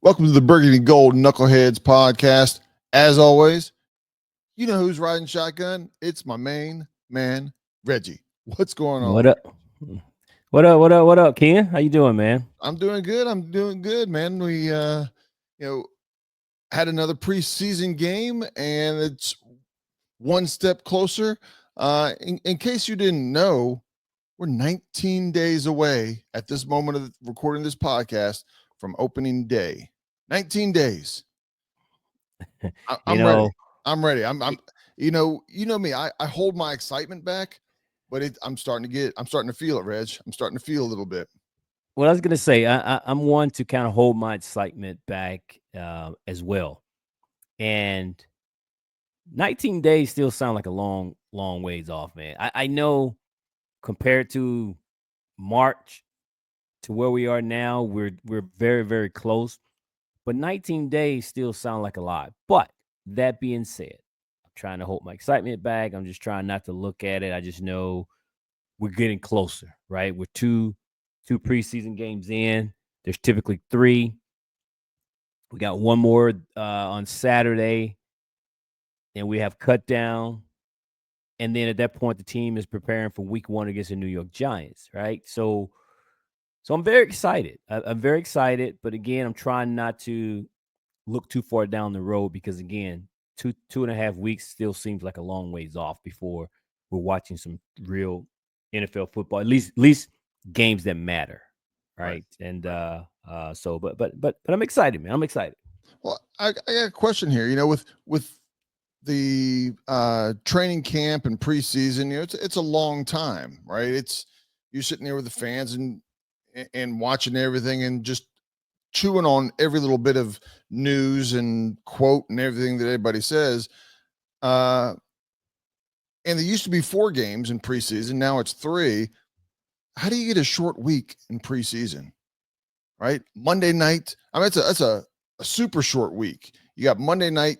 Welcome to the Burgundy Gold Knuckleheads podcast. As always, you know who's riding shotgun? It's my main man, Reggie. What's going on? What up? What up, Ken? How you doing, man? I'm doing good, man. We had another preseason game, and it's one step closer. In case you didn't know, we're 19 days away at this moment of recording this podcast from opening day. 19 days. I'm ready. I'm ready. I'm you know me. I hold my excitement back, but I'm starting to feel it, Reg. I'm starting to feel a little bit. Well, I was gonna say I'm one to kind of hold my excitement back as well, and 19 days still sound like a long ways off, man. I know compared to March to where we are now, we're very close, but 19 days still sound like a lot. But that being said, I'm trying to hold my excitement back. I'm just trying not to look at it. I just know we're getting closer, right? We're two preseason games in. There's typically three. We got one more on Saturday, and we have cut down. And then at that point, the team is preparing for Week 1 against the New York Giants, right? So I'm very excited. I'm very excited, but again, I'm trying not to look too far down the road because again, two and a half weeks still seems like a long ways off before we're watching some real NFL football. At least games that matter, right? And so, but I'm excited, man. I'm excited. Well, I got a question here. With the training camp and preseason, it's a long time, right? It's you're sitting there with the fans and watching everything and just chewing on every little bit of news and quote and everything that everybody says. And there used to be 4 games in preseason. Now it's 3. How do you get a short week in preseason? Right? Monday night. I mean, that's a super short week. You got Monday night,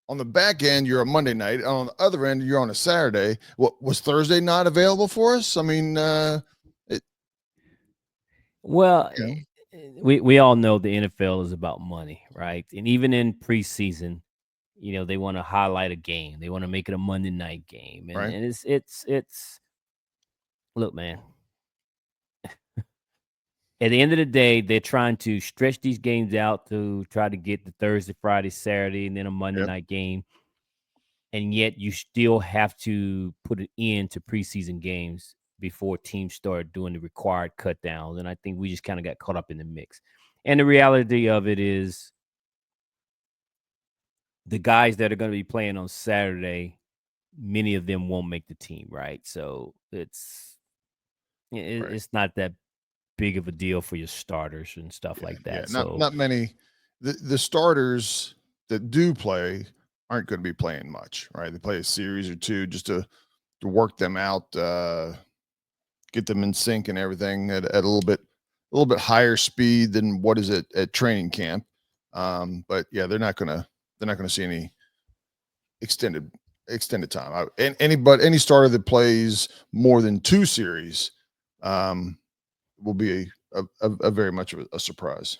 on the back end, you're a Monday night. On the other end, you're on a Saturday. What was Thursday not available for us? I mean, Well, you know, we all know the NFL is about money, right? And even in preseason, they want to highlight a game. They want to make it a Monday night game, and right? and it's look, man. At the end of the day, they're trying to stretch these games out to try to get the Thursday, Friday, Saturday, and then a Monday Yep. night game. And yet you still have to put an end to preseason games before teams start doing the required cut downs. And I think we just kind of got caught up in the mix. And the reality of it is the guys that are going to be playing on Saturday, many of them won't make the team, right? So Right. it's not that big of a deal for your starters and stuff Yeah. like Yeah. that. Not So not many. The starters that do play aren't going to be playing much, right? They play a series or two just to work them out, get them in sync and everything at a little bit higher speed than what is it at training camp. But yeah, they're not gonna see any extended time. And any starter that plays more than 2 series um, will be a very much of a surprise.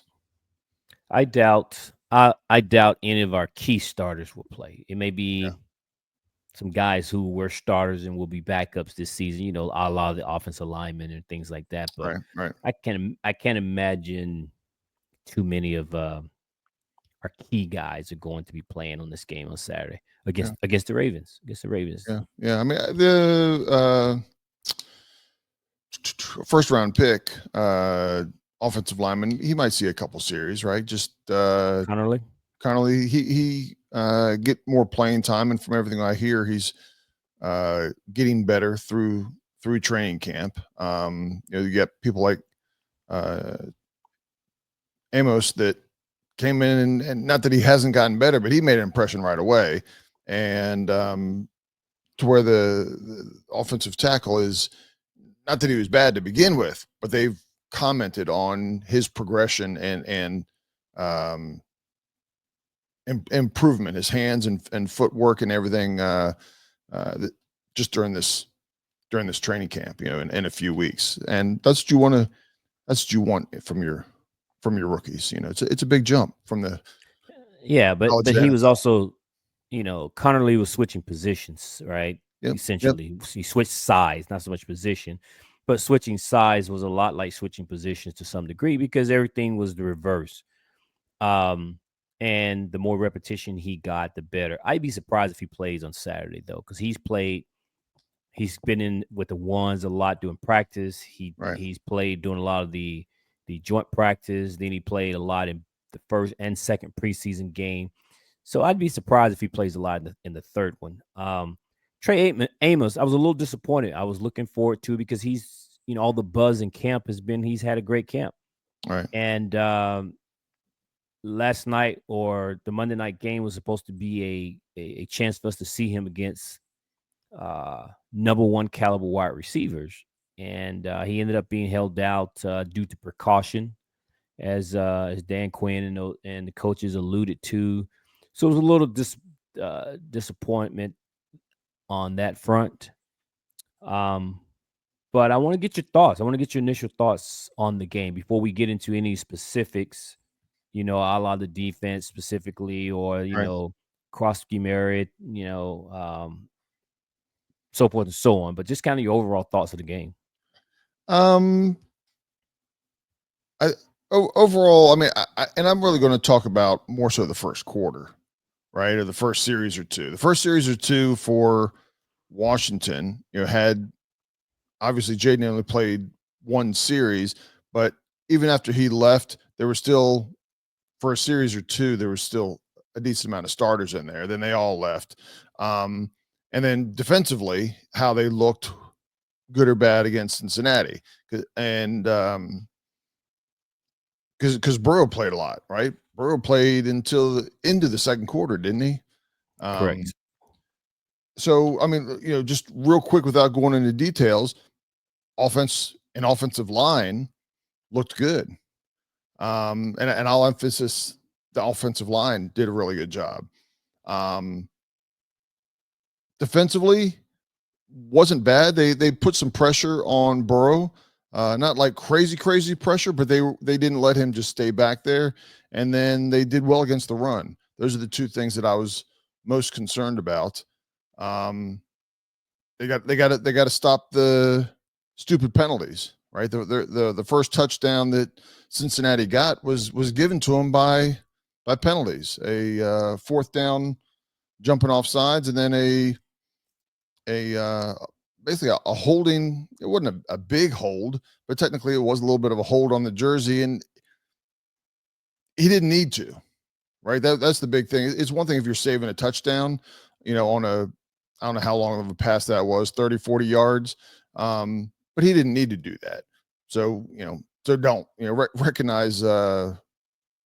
I doubt any of our key starters will play. It may Yeah. be some guys who were starters and will be backups this season, a lot of the offensive linemen and things like that. But Right. Right. I can't imagine too many of our key guys are going to be playing on this game on Saturday Yeah. against the Ravens. Against the Ravens. Yeah. Yeah. I mean, the first round pick, offensive lineman, he might see a couple series, right? Just Connerly. Connolly, he get more playing time, and from everything I hear, he's getting better through training camp. You get people like uh, Amos that came in, and not that he hasn't gotten better, but he made an impression right away, and to where the offensive tackle is not that he was bad to begin with, but they've commented on his progression and um, improvement, his hands and footwork and everything, just during this training camp, in a few weeks. And that's what you want from from your rookies. It's a big jump from the Yeah, but college but to he was NFL. also, Connerly was switching positions, right? Yep. Yep. Essentially, he switched size, not so much position, but switching size was a lot like switching positions to some degree because everything was the reverse. Um, and the more repetition he got, the better. I'd be surprised if he plays on Saturday though, because he's been in with the ones a lot doing practice. Right. He's played doing a lot of the joint practice. Then he played a lot in the first and second preseason game. So I'd be surprised if he plays a lot in the third one. Amos, I was a little disappointed. I was looking forward to because all the buzz in camp has been he's had a great camp. Right. And last night or the Monday night game was supposed to be a chance for us to see him against number one caliber wide receivers. And he ended up being held out due to precaution, as Dan Quinn and the coaches alluded to. So it was a little disappointment on that front. Um, but I want to get your thoughts. I want to get your initial thoughts on the game before we get into any specifics. A la the defense specifically, or Right. cross scheme area. So forth and so on. But just kind of your overall thoughts of the game. Um. Overall, I mean, and I'm really going to talk about more so the first quarter, right, or the first series or two. The first series or two for Washington, had obviously Jaden only played one series, but even after he left, there was still for a series or two, there was still a decent amount of starters in there. Then they all left. And then defensively, how they looked, good or bad, against Cincinnati. And because Burrow played a lot, right? Burrow played until into the second quarter, didn't he? Correct. So, I mean, just real quick without going into details, offense and offensive line looked good. And I'll emphasis the offensive line did a really good job. Defensively wasn't bad. They put some pressure on Burrow, not like crazy pressure, but they didn't let him just stay back there. And then they did well against the run. Those are the two things that I was most concerned about. They got to stop the stupid penalties, right? The first touchdown that Cincinnati got was given to them by penalties. A fourth down jumping off sides, and then a basically a holding. It wasn't a big hold, but technically it was a little bit of a hold on the jersey, and he didn't need to, right? That's the big thing. It's one thing if you're saving a touchdown, on a I don't know how long of a pass that was, 30, 40 yards. But he didn't need to do that. So, so don't, recognize the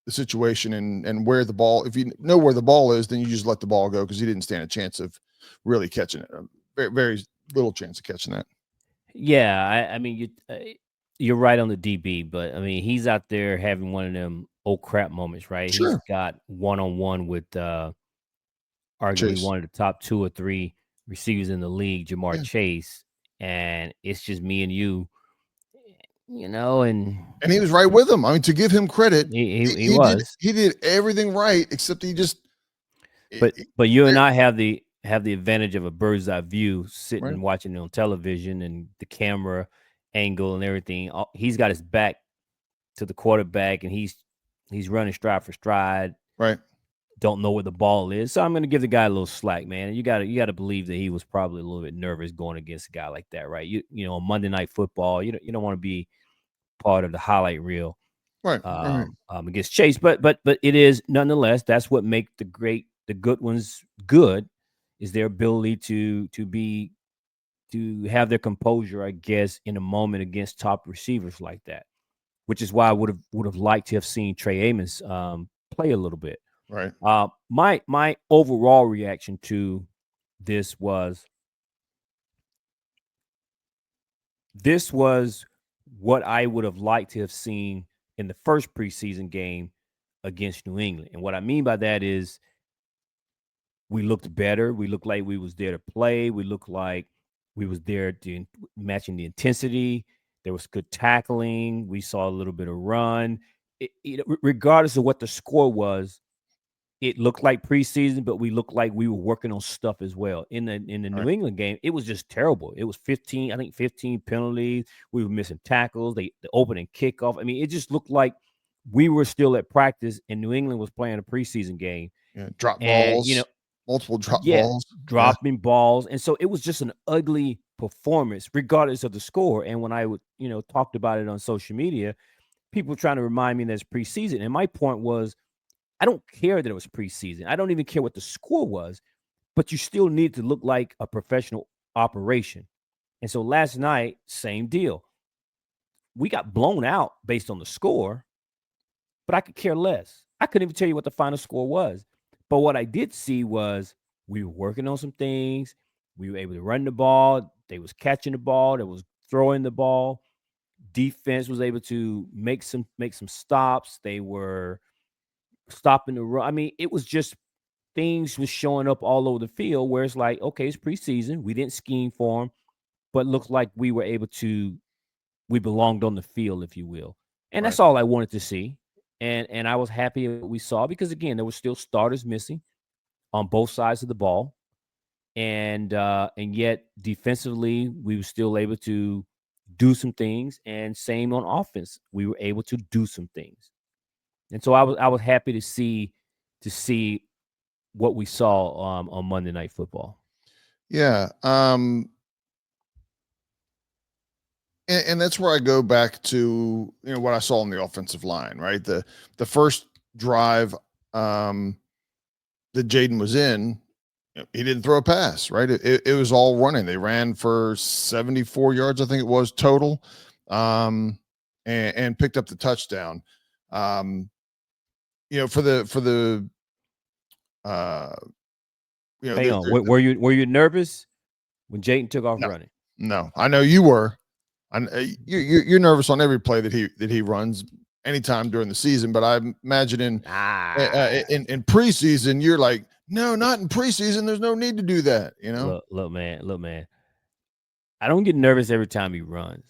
situation and where the ball, if you know where the ball is, then you just let the ball go because he didn't stand a chance of really catching it. Very, very little chance of catching that. Yeah, I mean you're right on the DB, but I mean he's out there having one of them oh crap moments, right? He's Sure. got one on one with arguably Chase. one of the top 2 or 3 receivers in the league, Jamar Yeah. Chase, and it's just me and you, and And he was right with him. I mean, to give him credit, he he did was. he did everything right, except he just But you and there, I have the advantage of a bird's eye view, right, sitting watching it on television and the camera angle and everything. He's got his back to the quarterback and he's running stride for stride. right, Don't know where the ball is, so I'm going to give the guy a little slack, man. You got to believe that he was probably a little bit nervous going against a guy like that, right? On Monday Night Football, you don't want to be part of the highlight reel right, right, against Chase, but it is nonetheless. That's what make the good ones good, is their ability to have their composure, I guess, in a moment against top receivers like that. Which is why I would have liked to have seen Trey Amos play a little bit. right, My overall reaction to this was what I would have liked to have seen in the first preseason game against New England. And what I mean by that is we looked better. We looked like we was there to play. We looked like we was there to matching the intensity. There was good tackling. We saw a little bit of run. regardless of what the score was, it looked like preseason, but we looked like we were working on stuff as well. In the Right. New England game, it was just terrible. It was 15, I think 15 penalties. We were missing tackles. The opening kickoff. I mean, it just looked like we were still at practice, and New England was playing a preseason game. Yeah. Drop And balls, multiple drop yeah, balls. Yeah. dropping balls, and so it was just an ugly performance, regardless of the score. And when I would, talked about it on social media, people were trying to remind me that it's preseason, and my point was, I don't care that it was preseason. I don't even care what the score was, but you still need to look like a professional operation. And so last night, same deal. We got blown out based on the score, but I could care less. I couldn't even tell you what the final score was. But what I did see was we were working on some things. We were able to run the ball. They was catching the ball. They was throwing the ball. Defense was able to make some stops. They were stopping the run. I mean, it was just things was showing up all over the field where it's like, okay, it's preseason. We didn't scheme for them, but looked like we were able to, we belonged on the field, if you will. And Right. that's all I wanted to see. And I was happy what we saw because again, there were still starters missing on both sides of the ball. And yet defensively, we were still able to do some things. And same on offense, we were able to do some things. And so I was happy to see what we saw on Monday Night Football. Yeah. And that's where I go back to, what I saw on the offensive line, right? The first drive that Jaden was in, he didn't throw a pass, right? It was all running. They ran for 74 yards, I think it was total, and picked up the touchdown. For the Hang on, were you nervous when Jaden took off no, running? No, I know you were. You're nervous on every play that he runs anytime during the season, but I imagine in preseason you're like, no, not in preseason. There's no need to do that. Look, man. I don't get nervous every time he runs,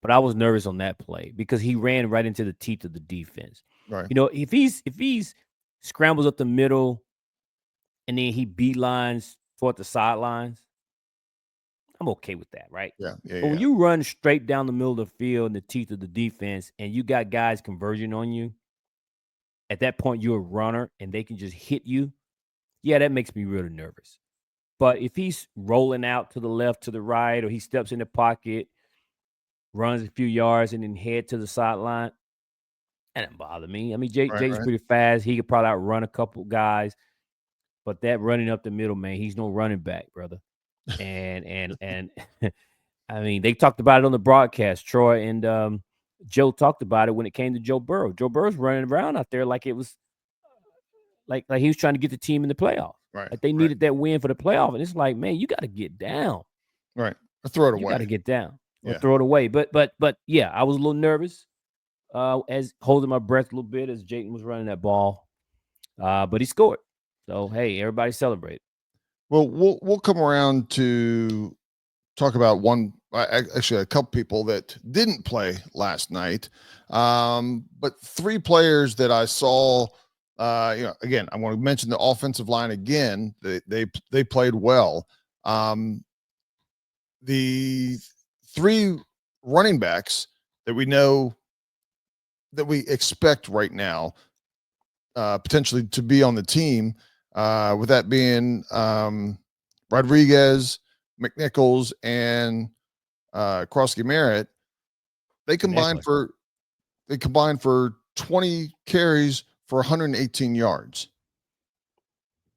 but I was nervous on that play because he ran right into the teeth of the defense. Right. If he's scrambles up the middle and then he beelines toward the sidelines, I'm okay with that, right? Yeah. But when you run straight down the middle of the field in the teeth of the defense and you got guys converging on you, at that point you're a runner and they can just hit you. Yeah, that makes me really nervous. But if he's rolling out to the left, to the right, or he steps in the pocket, runs a few yards, and then head to the sideline, that doesn't bother me. I mean, Jaden's pretty fast. He could probably outrun a couple guys, but that running up the middle, man, he's no running back, brother. And I mean, they talked about it on the broadcast. Troy and Joe talked about it when it came to Joe Burrow. Joe Burrow's running around out there like it was like he was trying to get the team in the playoffs. Right. Like they needed that win for the playoff. And it's like, man, you got to get down. Right. Or throw it away. You got to get down or Yeah. throw it away. But yeah, I was a little nervous as holding my breath a little bit as Jaden was running that ball. But he scored. So, hey, everybody celebrate. Well, we'll come around to talk about actually a couple people that didn't play last night. But three players that I saw, again, I want to mention the offensive line again. They played well. The three running backs that we know that we expect right now, potentially to be on the team, with that being Rodriguez, McNichols, and Krosky Merritt, they combined for 20 carries for 118 yards.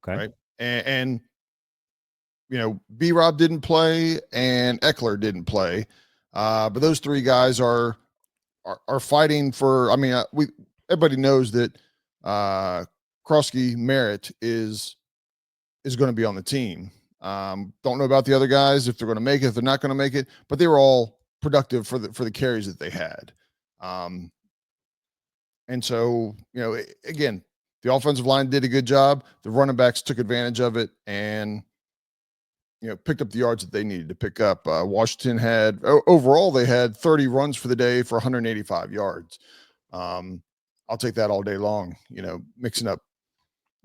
Okay. Right. And BRob didn't play and Eckler didn't play. But those three guys are fighting for, I mean, everybody knows that Krosky Merritt is going to be on the team. Don't know about the other guys, if they're going to make it, if they're not going to make it, but they were all productive for the carries that they had. And so, again, the offensive line did a good job. The running backs took advantage of it and, picked up the yards that they needed to pick up. Washington overall, they had 30 runs for the day for 185 yards. I'll take that all day long. Mixing up.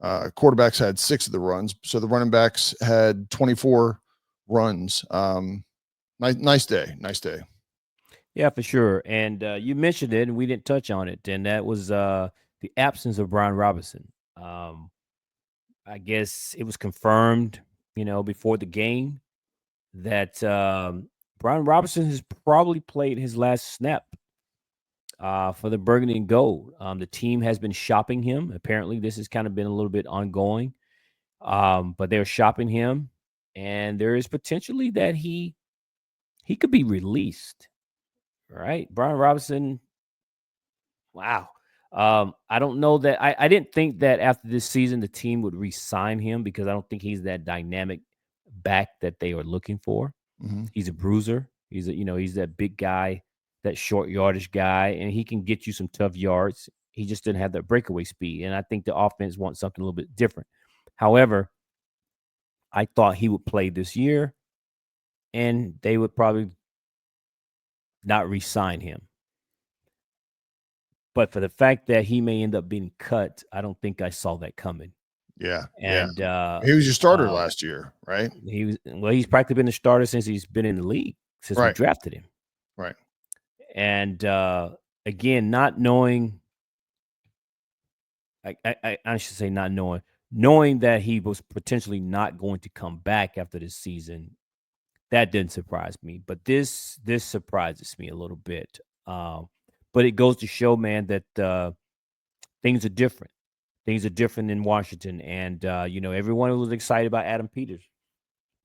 Quarterbacks had 6 of the runs, so the running backs had 24 runs. Nice day. Yeah, for sure. And you mentioned it, and we didn't touch on it, and that was the absence of Brian Robinson. Um, I guess it was confirmed, before the game that Brian Robinson has probably played his last snap for the Burgundy and Gold. The team has been shopping him. Apparently, this has kind of been a little bit ongoing, but they're shopping him, and there is potentially that he could be released. Right, Brian Robinson. Wow. I don't know that I didn't think that after this season the team would re-sign him because I don't think he's that dynamic back that they are looking for. Hmm. He's a bruiser. He's that big guy, that short yardage guy, and he can get you some tough yards. He just didn't have that breakaway speed, and I think the offense wants something a little bit different. However, I thought he would play this year, and they would probably not re-sign him. But for the fact that he may end up being cut, I don't think I saw that coming. Yeah. And He was your starter last year, right? he's practically been the starter since he's been in the league, since we Right. drafted him. Right. And again, not knowing, I should say not knowing that he was potentially not going to come back after this season, that didn't surprise me. But this surprises me a little bit. But it goes to show, man, that things are different. Things are different in Washington, and everyone was excited about Adam Peters.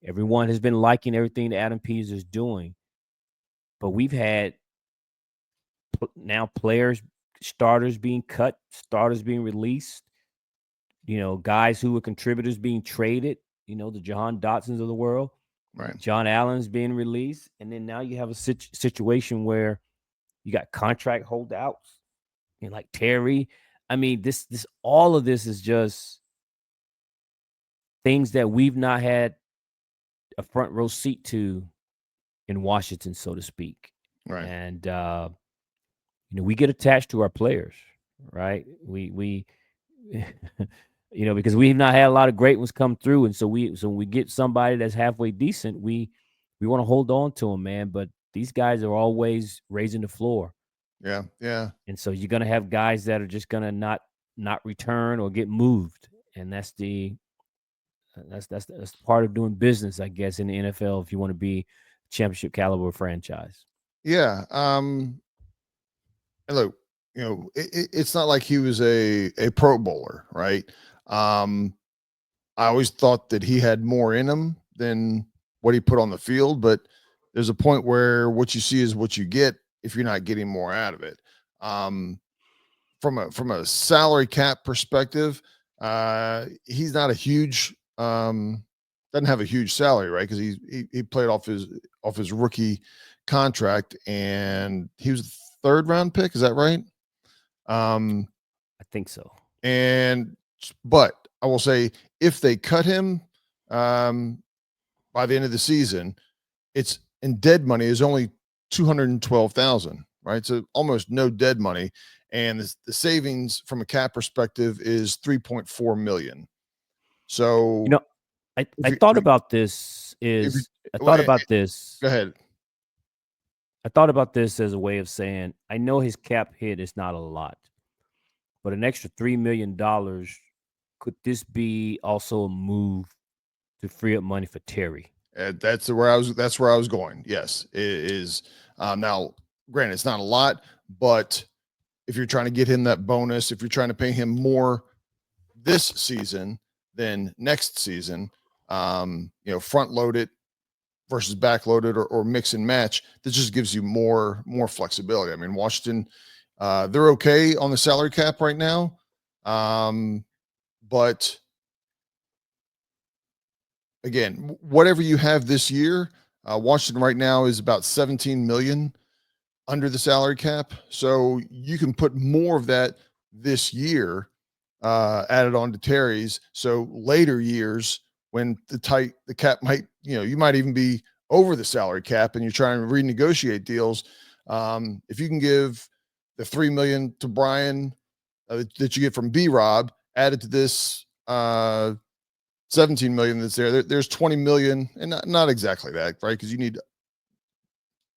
Everyone has been liking everything that Adam Peters is doing, but we've had now players, starters being cut, starters being released. Guys who were contributors being traded. The Jahan Dotsons of the world. Right. John Allen's being released, and then now you have a situation where you got contract holdouts, like Terry. I mean, this all of this is just things that we've not had a front row seat to in Washington, so to speak. Right. And we get attached to our players, right? We because we've not had a lot of great ones come through, and so when we get somebody that's halfway decent, we want to hold on to them, man. But these guys are always raising the floor. Yeah. And so you're gonna have guys that are just gonna not return or get moved, and that's part of doing business, I guess, in the NFL if you want to be championship caliber franchise. Yeah. And look, it's not like he was a Pro Bowler, right? I always thought that he had more in him than what he put on the field, but there's a point where what you see is what you get if you're not getting more out of it. From a salary cap perspective, he's not a huge doesn't have a huge salary, right? Because he played off his rookie contract, and he was a 3rd round pick. Is that right? I think so. But I will say, if they cut him by the end of the season, it's in dead money is only 212,000, right? So almost no dead money, and the savings from a cap perspective is 3.4 million. So I thought about this. I thought about this. Go ahead. I thought about this as a way of saying I know his cap hit is not a lot, but an extra $3 million, could this be also a move to free up money for Terry? That's where I was going. Yes, it is. Now, granted, it's not a lot, but if you're trying to get him that bonus, if you're trying to pay him more this season than next season, front load it versus back loaded or mix and match, that just gives you more flexibility. I mean, Washington, they're okay on the salary cap right now. But again, whatever you have this year, Washington right now is about 17 million under the salary cap. So you can put more of that this year added on to Terry's. So later years, when the cap might, you might even be over the salary cap and you're trying to renegotiate deals. If you can give the 3 million to Brian that you get from BRob added to this 17 million that's there's 20 million, and not exactly that, right? Because you need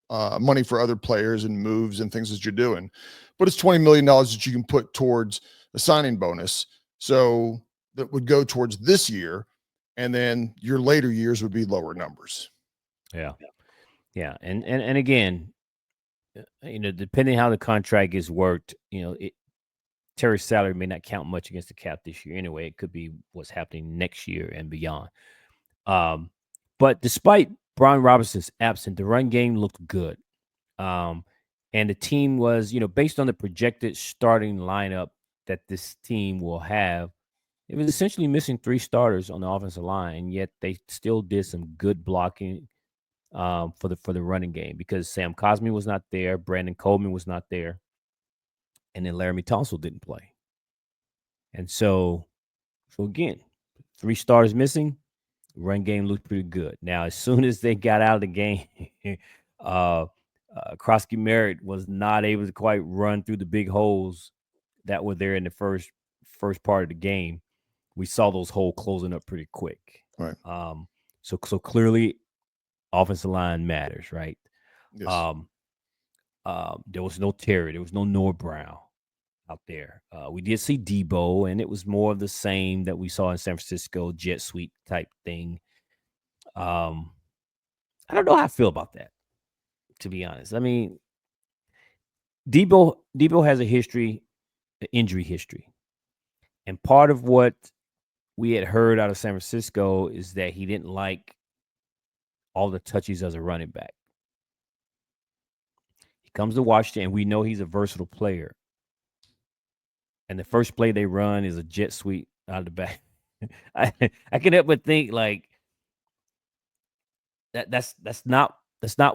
money for other players and moves and things that you're doing, but it's $20 million that you can put towards a signing bonus. So that would go towards this year, and then your later years would be lower numbers. Yeah. Yeah. And again, depending how the contract is worked, Terry's salary may not count much against the cap this year anyway. It could be what's happening next year and beyond. But despite Brian Robinson's absence, the run game looked good. And the team was, based on the projected starting lineup that this team will have, it was essentially missing 3 starters on the offensive line, and yet they still did some good blocking for the running game, because Sam Cosmi was not there, Brandon Coleman was not there, and then Laramie Tunsil didn't play. And so again, 3 starters missing, run game looked pretty good. Now, as soon as they got out of the game, Krosky Merritt was not able to quite run through the big holes that were there in the first part of the game. We saw those holes closing up pretty quick. Right. So clearly, offensive line matters, right? Yes. There was no Terry, there was no Noah Brown out there. We did see Debo, and it was more of the same that we saw in San Francisco, jet sweep type thing. I don't know how I feel about that, to be honest. I mean, Debo has a history, an injury history. And part of what we had heard out of San Francisco is that he didn't like all the touches as a running back. He comes to Washington, and we know he's a versatile player. And the first play they run is a jet sweep out of the back. I can help but think like that's not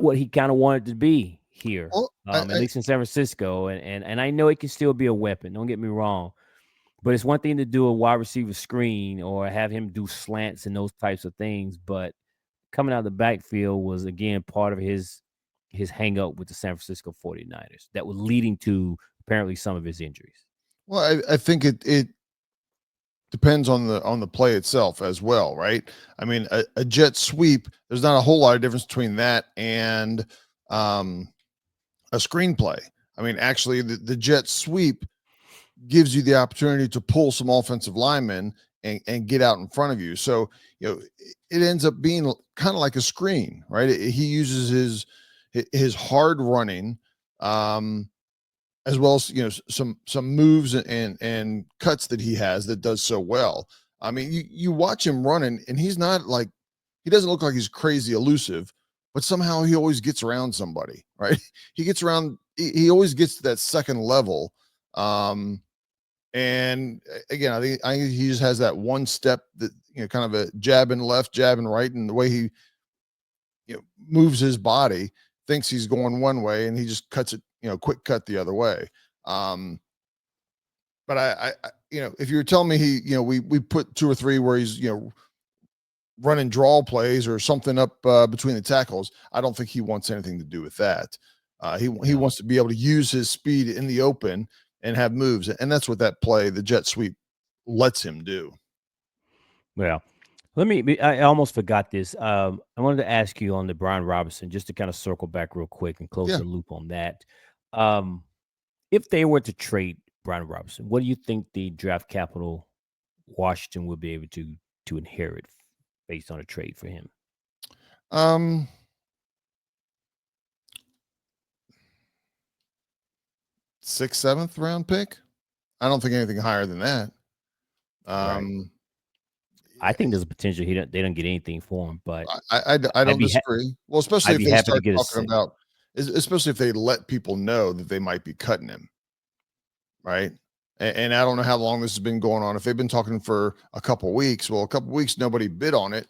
what he kind of wanted to be here, Well, at least in San Francisco. And I know it can still be a weapon. Don't get me wrong, but it's one thing to do a wide receiver screen or have him do slants and those types of things. But coming out of the backfield was, again, part of his hang up with the San Francisco 49ers that was leading to apparently some of his injuries. Well, I think it depends on the play itself as well, right? I mean, a jet sweep, there's not a whole lot of difference between that and a screenplay. I mean, actually, the jet sweep gives you the opportunity to pull some offensive linemen and get out in front of you. So, it ends up being kind of like a screen, right? He uses his hard running, as well as some moves and cuts that he has that does so well. I mean, you watch him running, and he's not like, he doesn't look like he's crazy elusive, but somehow he always gets around somebody, right? He gets around, he always gets to that second level. And again, I think he just has that one step that, kind of a jab and left, jab and right, and the way he moves his body, thinks he's going one way, and he just cuts it, quick cut the other way. But I if you were telling me we put 2 or 3 where he's running draw plays or something up between the tackles, I don't think he wants anything to do with that. He wants to be able to use his speed in the open and have moves, and that's what that play, the jet sweep, lets him do. Well, I almost forgot this. I wanted to ask you on the Brian Robinson, just to kind of circle back real quick and close the loop on that. If they were to trade Brian Robinson, what do you think the draft capital Washington would be able to inherit based on a trade for him? 6th, 7th round pick. I don't think anything higher than that. Right. I think there's a potential they don't get anything for him, but I don't disagree. Well, especially if they start talking about, especially if they let people know that they might be cutting him, right? And I don't know how long this has been going on. If they've been talking for a couple of weeks, well, a couple of weeks nobody bid on it,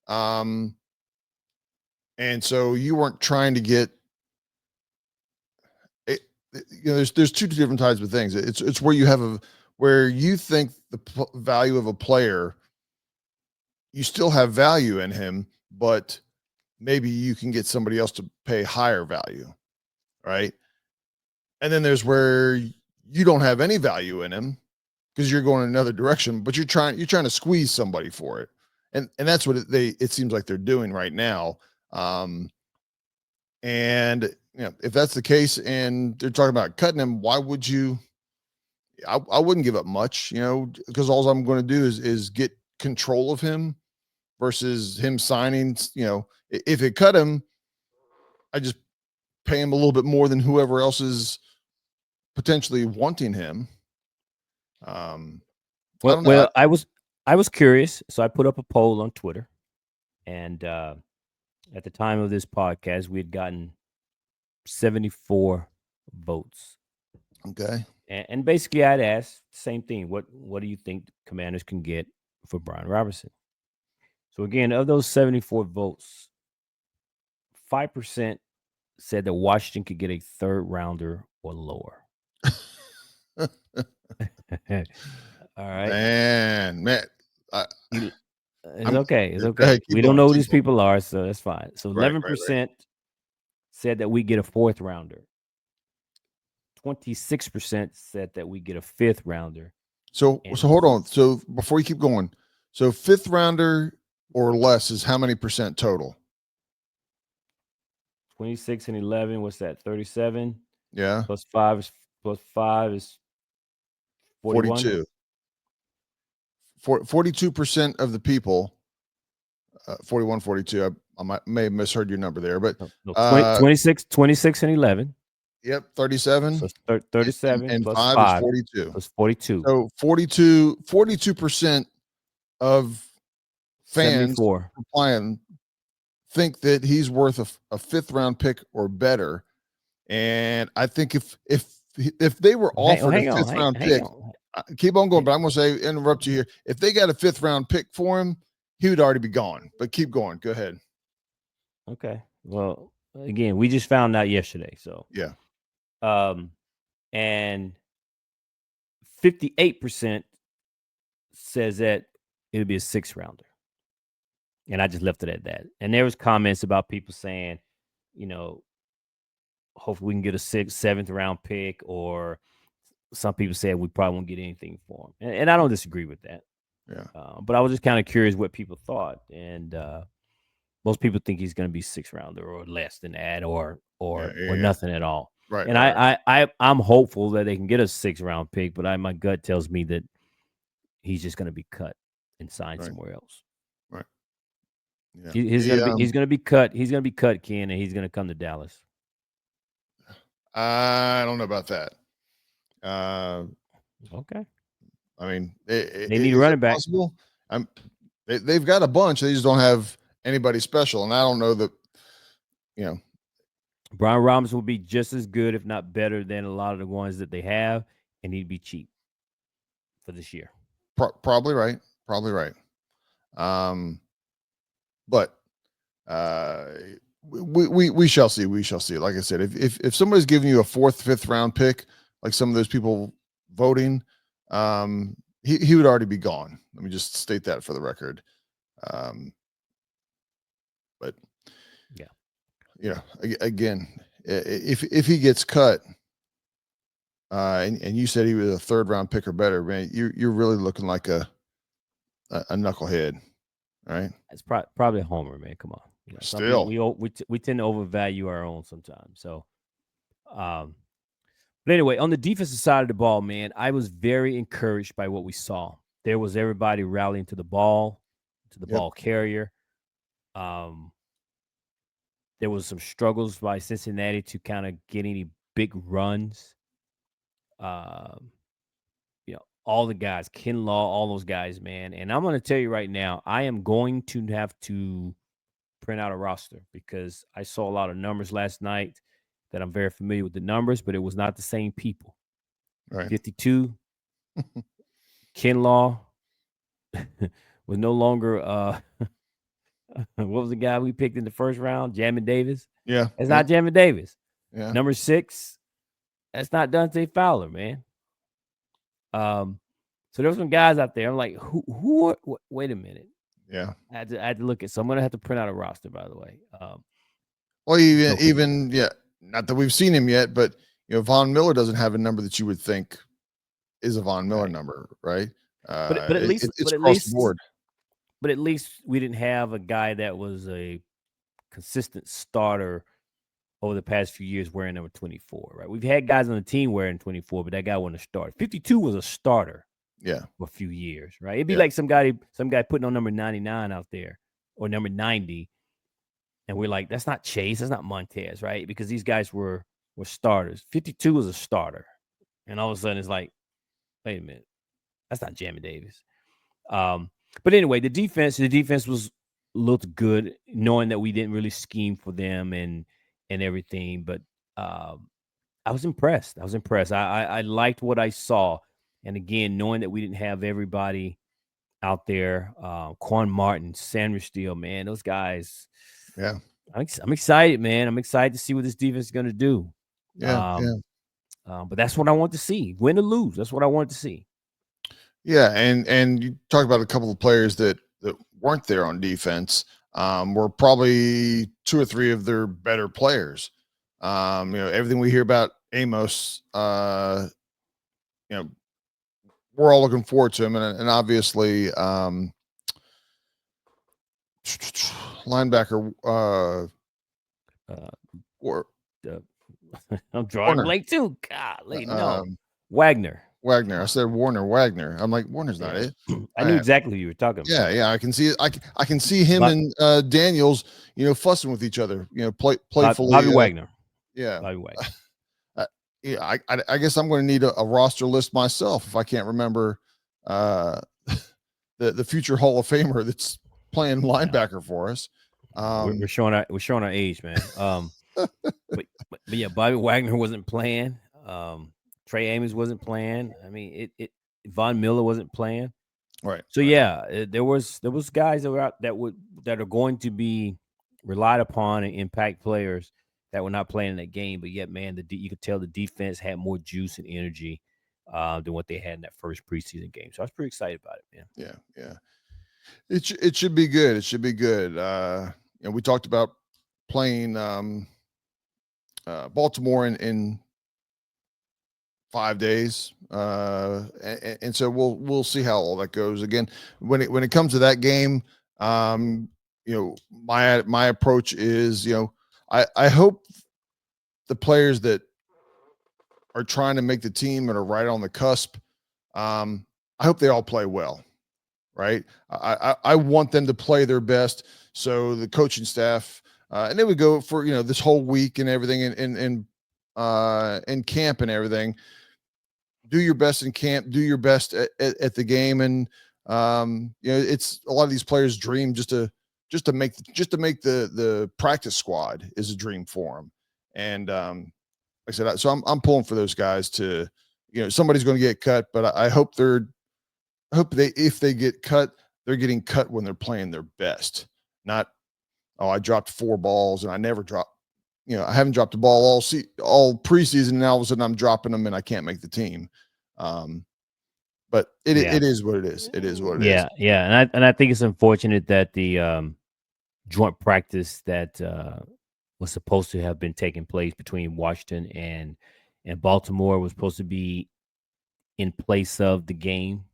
and so you weren't trying to get it. There's 2 different types of things. It's where you have where you think the value of a player, you still have value in him, but maybe you can get somebody else to pay higher value, right? And then there's where you don't have any value in him because you're going in another direction, but you're trying to squeeze somebody for it. And that's what it seems like they're doing right now. And if that's the case and they're talking about cutting him, why would you? I wouldn't give up much, because all I'm going to do is get control of him versus him signing. If they cut him, I just pay him a little bit more than whoever else is potentially wanting him. Well, I was curious, so I put up a poll on Twitter, and at the time of this podcast, we had gotten 74 votes. Okay. And basically, I'd asked the same thing. What do you think the Commanders can get for Brian Robinson? So again, of those 74 votes, 5% said that Washington could get a third rounder or lower. All right. Man. It's okay. It's okay. Ahead, We don't know who these people are, so that's fine. So 11% said that we get a fourth rounder. 26% said that we get a fifth rounder. So hold on. So before you keep going, so fifth rounder or less is how many percent total? 26 and 11. What's that? 37. Yeah. Plus five is 41. 42% of the people, 41, 42. I may have misheard your number there, but 26 and 11. Yep, 37. So 37 and plus 5 is 42. Plus 42. So 42% of fans applying think that he's worth a fifth round pick or better. And I think if they were offered a fifth round pick, keep on going, but I'm going to say, interrupt you here. If they got a fifth round pick for him, he would already be gone. But keep going. Go ahead. Okay. Well, again, we just found out yesterday. So yeah. And 58% says that it would be a sixth rounder. And I just left it at that. And there was comments about people saying, hopefully we can get a sixth, seventh round pick, or some people said we probably won't get anything for him. And I don't disagree with that. Yeah. But I was just kind of curious what people thought. And most people think he's going to be sixth rounder or less than that, or nothing at all. Right. And I'm hopeful that they can get a sixth round pick, but my gut tells me that he's just going to be cut and signed somewhere else. Right. Yeah. He's going to be cut. He's going to be cut, Ken, and he's going to come to Dallas. I don't know about that. Okay. I mean, they need a running back. Possible? They've got a bunch. They just don't have anybody special, and I don't know that. Brian Robinson will be just as good, if not better, than a lot of the ones that they have, and he'd be cheap for this year. Probably right. But we shall see. We shall see. Like I said, if somebody's giving you a fourth, fifth round pick, like some of those people voting, he would already be gone. Let me just state that for the record. But yeah, again, if he gets cut, and you said he was a third round pick or better, man, you're really looking like a knucklehead, right? It's probably a homer, man. Come on. Still, we tend to overvalue our own sometimes. So, but anyway, on the defensive side of the ball, man, I was very encouraged by what we saw. There was everybody rallying to the ball, ball carrier. There was some struggles by Cincinnati to kind of get any big runs. All the guys, Kinlaw, all those guys, man. And I'm going to tell you right now, I am going to have to print out a roster because I saw a lot of numbers last night that I'm very familiar with the numbers, but it was not the same people. Right. 52, Kinlaw was no longer what was the guy we picked in the first round? Jamin Davis? Yeah. It's not Jamin Davis. Yeah. Number 6, that's not Dante Fowler, man. So there were some guys out there. I'm like, who are, wait a minute. Yeah. I had to look at, so I'm going to have to print out a roster, by the way. Well, even not that we've seen him yet, but Von Miller doesn't have a number that you would think is a Von Miller Right. number, right? But at least, It's across the board. but at least we didn't have a guy that was a consistent starter over the past few years wearing number 24, right? We've had guys on the team wearing 24, but that guy wasn't a starter. 52 was a starter Yeah, for a few years, right? It'd be yeah, like some guy putting on number 99 out there or number 90, and we're like, that's not Chase, that's not Montez, right? Because these guys were starters. 52 was a starter, and all of a sudden it's like, wait a minute, that's not Jamie Davis. But anyway, the defense was looked good, knowing that we didn't really scheme for them and everything. But I was impressed. I liked what I saw, and again, knowing that we didn't have everybody out there, Quan Martin, Sandra Steele, man, those guys. yeah, I'm excited, man. I'm excited to see what this defense is going to do. yeah, yeah. But that's what I want to see. Win or lose, that's what I want to see. Yeah, and you talk about a couple of players that weren't there on defense. Were probably two or three of their better players. Everything we hear about Amos, we're all looking forward to him, and obviously, linebacker, Uh, or uh, I'm drawing Warner, blank too. Golly, no, um, Wagner. Wagner. I said Warner Wagner. I'm like, Warner's not Yeah. it. I knew exactly who you were talking about. Yeah, I can see it. I can see him and Daniels, fussing with each other, playfully. Bobby Wagner. Yeah, Bobby Wagner. yeah. I guess I'm going to need a roster list myself if I can't remember uh, the future Hall of Famer that's playing linebacker for us. We're showing our age, man. But yeah, Bobby Wagner wasn't playing. Trey Amos wasn't playing. I mean, Von Miller wasn't playing. Right. So right. yeah, there was guys that were out that are going to be relied upon and impact players that were not playing in that game. But yet, man, you could tell the defense had more juice and energy than what they had in that first preseason game. So I was pretty excited about it, man. Yeah, yeah. It should be good. It should be good. We talked about playing Baltimore in 5 days, and so we'll see how all that goes. Again, when it comes to that game, my approach is, I hope the players that are trying to make the team and are right on the cusp, I hope they all play well. Right. I want them to play their best. So the coaching staff, and then we go for, this whole week and everything in camp and everything. Do your best in camp, do your best at the game. And, it's a lot of these players dream just to make the practice squad is a dream for them. And, like I said, so I'm pulling for those guys to, somebody's going to get cut, but I hope if they get cut, they're getting cut when they're playing their best. Not, I dropped 4 balls and I never dropped, I haven't dropped a ball all preseason, and all of a sudden I'm dropping them and I can't make the team. But it is what it is. It is what it is. Yeah. And I think it's unfortunate that the joint practice that was supposed to have been taking place between Washington and Baltimore was supposed to be in place of the game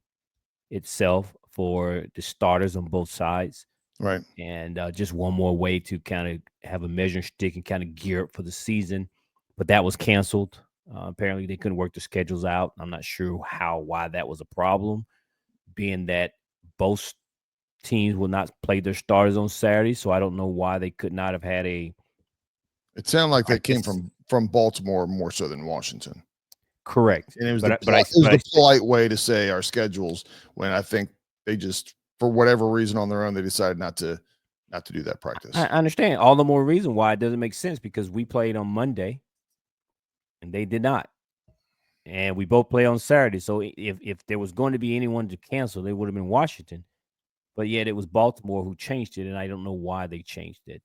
itself for the starters on both sides. Right. And just one more way to kind of have a measuring stick and kind of gear up for the season. But that was canceled. Apparently, they couldn't work the schedules out. I'm not sure why that was a problem, being that both teams will not play their starters on Saturday. So I don't know why they could not have had a. It sounded like that came from Baltimore more so than Washington. Correct. And it was the polite way to say our schedules, when I think they just, for whatever reason on their own, they decided not to do that practice. I understand. All the more reason why it doesn't make sense, because we played on Monday and they did not. And we both play on Saturday. So if there was going to be anyone to cancel, they would have been Washington. But yet it was Baltimore who changed it, and I don't know why they changed it.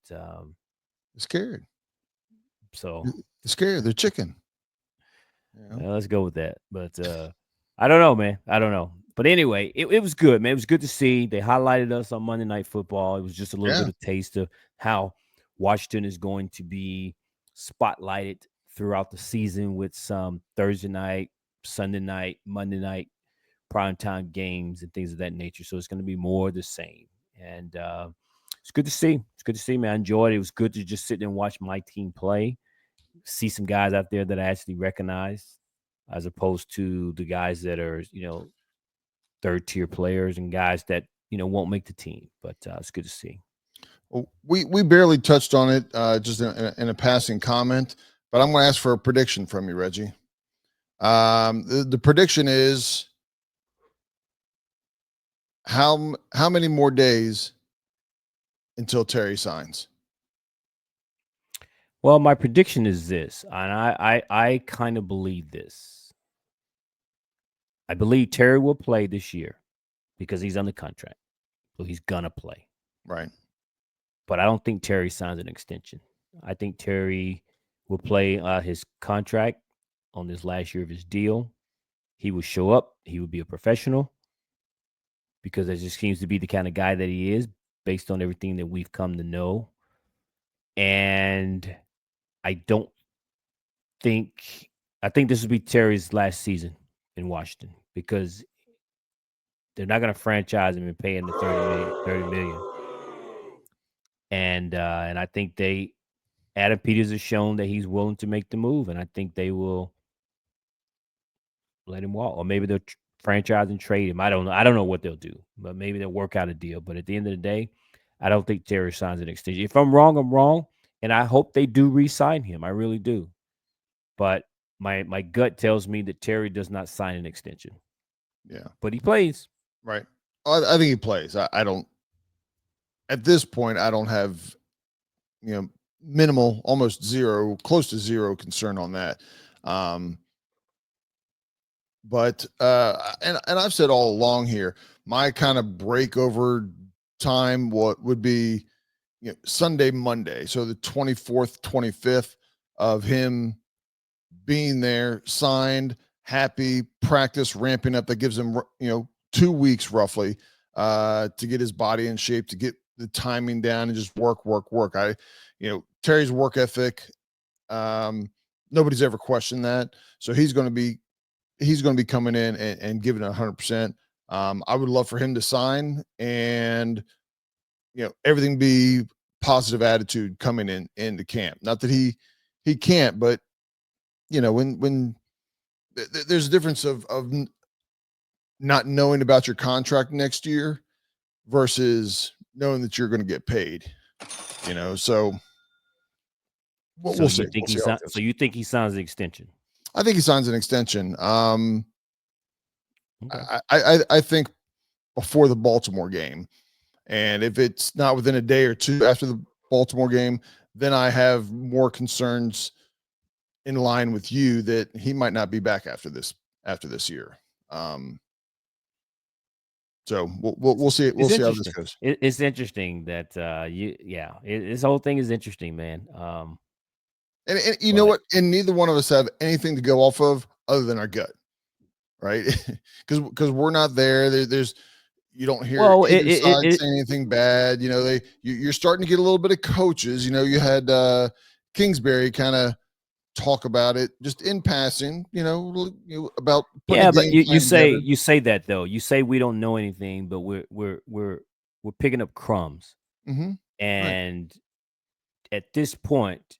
Scared. So they're scared. They're chicken. Let's go with that. But I don't know, man. I don't know. But anyway, it was good, man. It was good to see. They highlighted us on Monday Night Football. It was just a little bit of taste of how Washington is going to be spotlighted throughout the season with some Thursday night, Sunday night, Monday night primetime games and things of that nature. So it's going to be more the same. And it's good to see. It's good to see, man. I enjoyed it. It was good to just sit there and watch my team play, see some guys out there that I actually recognize, as opposed to the guys that are, third tier players and guys that, won't make the team. But it's good to see. Well, we barely touched on it just in a passing comment, but I'm going to ask for a prediction from you, Reggie. The prediction is how many more days until Terry signs? Well, my prediction is this, and I kind of believe this. I believe Terry will play this year because he's under contract, so he's gonna play. Right. But I don't think Terry signs an extension. I think Terry will play his contract on this last year of his deal. He will show up. He will be a professional because that just seems to be the kind of guy that he is based on everything that we've come to know. And I don't think I think this will be Terry's last season in Washington because they're not going to franchise him and pay him the 30 million. And I think Adam Peters has shown that he's willing to make the move, and I think they will let him walk, or maybe they'll franchise and trade him. I don't know. I don't know what they'll do, but maybe they'll work out a deal. But at the end of the day, I don't think Terry signs an extension. If I'm wrong, I'm wrong, and I hope they do re-sign him. I really do. But my gut tells me that Terry does not sign an extension. Yeah. But he plays. Right. I think he plays. I don't. At this point, I don't have, minimal, almost zero, close to zero concern on that. But and I've said all along here, my kind of breakover time what would be Sunday, Monday. So the 24th, 25th of him being there, signed, happy, practice, ramping up. That gives him 2 weeks roughly to get his body in shape, to get the timing down and just work. Terry's work ethic, nobody's ever questioned that. So he's going to be coming in and giving it 100%. I would love for him to sign and, everything be positive attitude coming into camp. Not that he can't, but when there's a difference of not knowing about your contract next year versus knowing that you're going to get paid, so we'll see. So you think he signs the extension? I think he signs an extension. Okay. I think before the Baltimore game, and if it's not within a day or two after the Baltimore game, then I have more concerns in line with you that he might not be back after this year. So we'll see. We'll see how this goes. It's interesting that this whole thing is interesting, man. And you know what? And neither one of us have anything to go off of other than our gut, right? Because we're not there. There's you don't hear either side say anything bad. You're starting to get a little bit of coaches. You had Kingsbury kind of talk about it just in passing. About but you say that though. You say we don't know anything, but we're picking up crumbs. Mm-hmm. And at this point,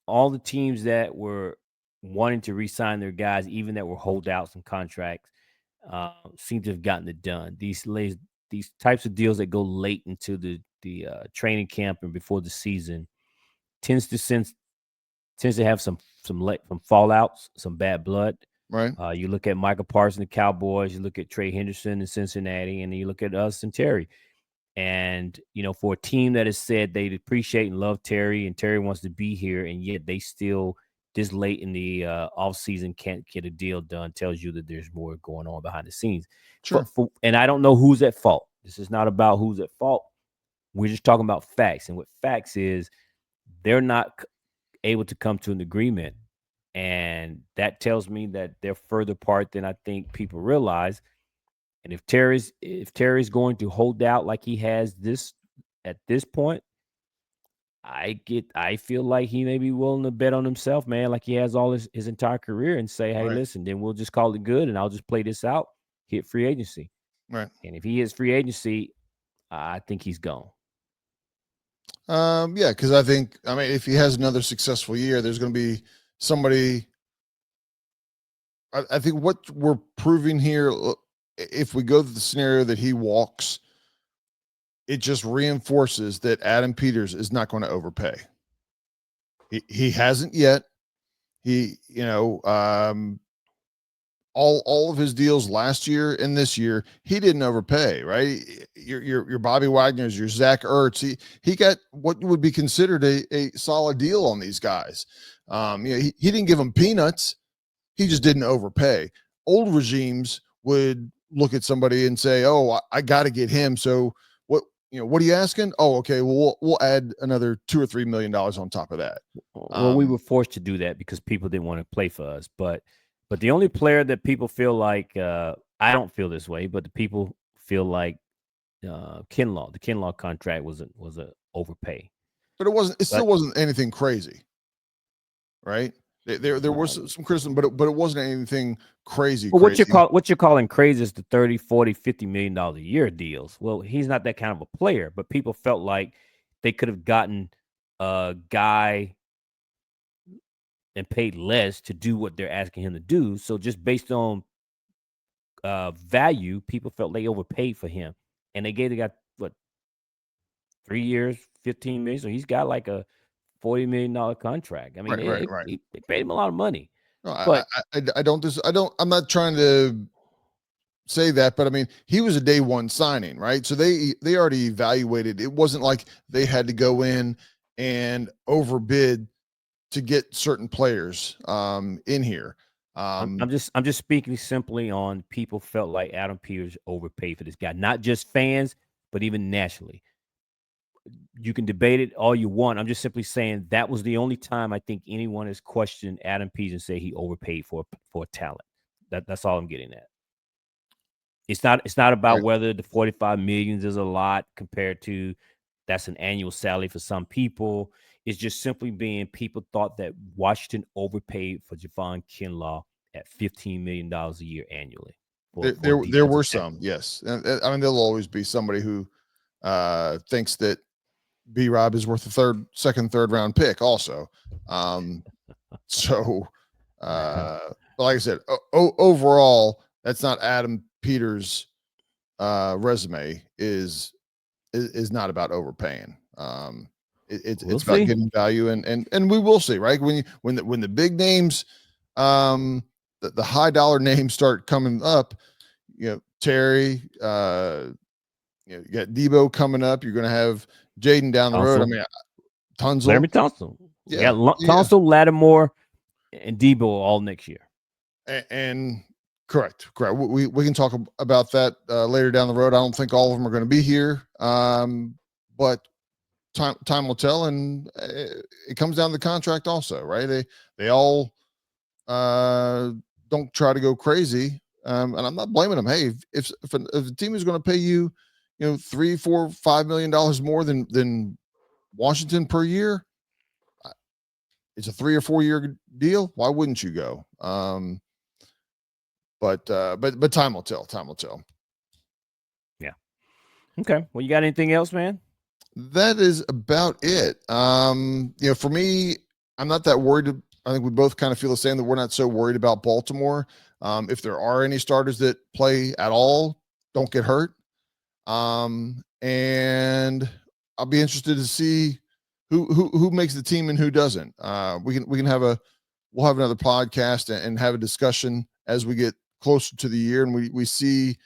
all the teams that were wanting to re-sign their guys, even that were holdouts and contracts, seem to have gotten it done. These types of deals that go late into the training camp and before the season tends to have some fallouts, some bad blood. Right. You look at Michael Parsons, the Cowboys. You look at Trey Henderson in Cincinnati, and then you look at us and Terry. And for a team that has said they appreciate and love Terry, and Terry wants to be here, and yet they still this late in the offseason can't get a deal done, tells you that there's more going on behind the scenes. Sure. And I don't know who's at fault. This is not about who's at fault. We're just talking about facts. And what facts is, they're not able to come to an agreement. And that tells me that they're further apart than I think people realize. And if Terry's going to hold out like he has at this point, I feel like he may be willing to bet on himself, man, like he has all his entire career, and say, hey, Right. listen, then we'll just call it good and I'll just play this out, hit free agency. Right. And if he hits free agency, I think he's gone. Yeah, because I mean, if he has another successful year, there's going to be somebody. I think what we're proving here, if we go to the scenario that he walks, it just reinforces that Adam Peters is not going to overpay. He hasn't yet. He, all of his deals last year and this year, he didn't overpay, right? Your Bobby Wagner's, your Zach Ertz, he got what would be considered a solid deal on these guys. He didn't give them peanuts. He just didn't overpay. Old regimes would look at somebody and say, "Oh, I got to get him." So what are you asking? Oh, okay. Well, we'll add another $2 or $3 million on top of that. Well, we were forced to do that because people didn't want to play for us. But the only player that people feel like, I don't feel this way, but the people feel like the Kinlaw contract was a overpay. But it still wasn't anything crazy, right? There was some criticism, but it wasn't anything crazy. But crazy. what you're calling crazy is the 30, 40, $50 million a year deals. Well, he's not that kind of a player, but people felt like they could have gotten a guy and paid less to do what they're asking him to do. So just based on value, people felt they overpaid for him, and they got what, 3 years, 15 million. So he's got like a $40 million contract. I mean, right. They paid him a lot of money. No, But I'm not trying to say that, but I mean, he was a day one signing, right? So they already evaluated. It wasn't like they had to go in and overbid to get certain players in here. I'm just speaking simply on people felt like Adam Peters overpaid for this guy, not just fans, but even nationally. You can debate it all you want. I'm just simply saying that was the only time I think anyone has questioned Adam Peters and say he overpaid for talent. That's all I'm getting at. It's not about whether the 45 millions is a lot compared to that's an annual salary for some people. It's just simply being people thought that Washington overpaid for Javon Kinlaw at $15 million a year annually. There were some, yes. I mean, there'll always be somebody who thinks that BRob is worth a second, third round pick also. So like I said, overall, that's not Adam Peters' resume is not about overpaying. It's about getting value, and we will see, right? When the big names, the high dollar names start coming up, Terry, you got Debo coming up. You're going to have Jaden down the road. I mean, Tunsil, Larry Tunsil. Yeah, Tunsil, Lattimore, and Debo all next year. And correct. We can talk about that later down the road. I don't think all of them are going to be here, but time will tell, and it comes down to the contract also, right? They all don't try to go crazy, and I'm not blaming them. Hey, if a team is going to pay you, $3, $4, $5 million more than Washington per year, it's a 3 or 4 year deal. Why wouldn't you go? But time will tell. Time will tell. Yeah. Okay. Well, you got anything else, man? That is about it. For me, I'm not that worried. I think we both kind of feel the same, that we're not so worried about Baltimore. If there are any starters that play at all, don't get hurt. And I'll be interested to see who makes the team and who doesn't. We'll have another podcast and have a discussion as we get closer to the year, and we see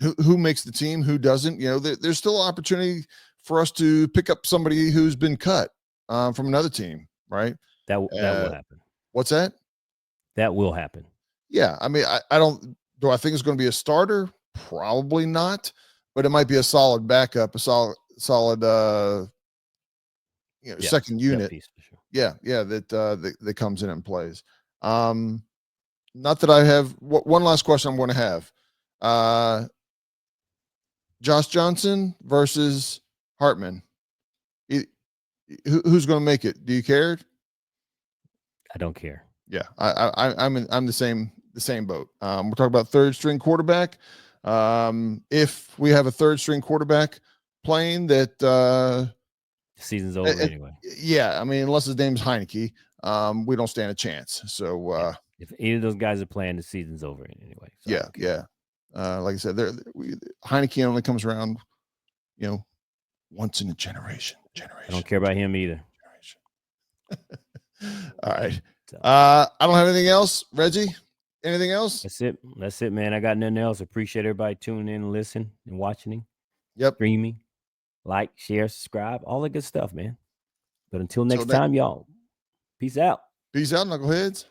who makes the team, who doesn't. There's still opportunity for us to pick up somebody who's been cut from another team, right? That will happen. What's that? That will happen. Yeah, I mean, do I think it's going to be a starter? Probably not, but it might be a solid backup, a solid second unit. Piece for sure. Yeah, that comes in and plays. Not that I have one last question I'm going to have. Josh Johnson versus Hartman. Who's going to make it? Do you care? I don't care. Yeah, I'm the same boat. We're talking about third string quarterback. If we have a third string quarterback playing that, The season's over anyway. yeah, I mean, unless his name's Heineke, we don't stand a chance. So if either of those guys are playing, the season's over anyway. So yeah. Like I said, Heineke only comes around, once in a generation. I don't care about him either. All right. I don't have anything else. Reggie, anything else? That's it, man. I got nothing else. Appreciate everybody tuning in and listening and watching. Yep. Streaming, like, share, subscribe, all the good stuff, man. But until next time, y'all, peace out. Peace out, knuckleheads.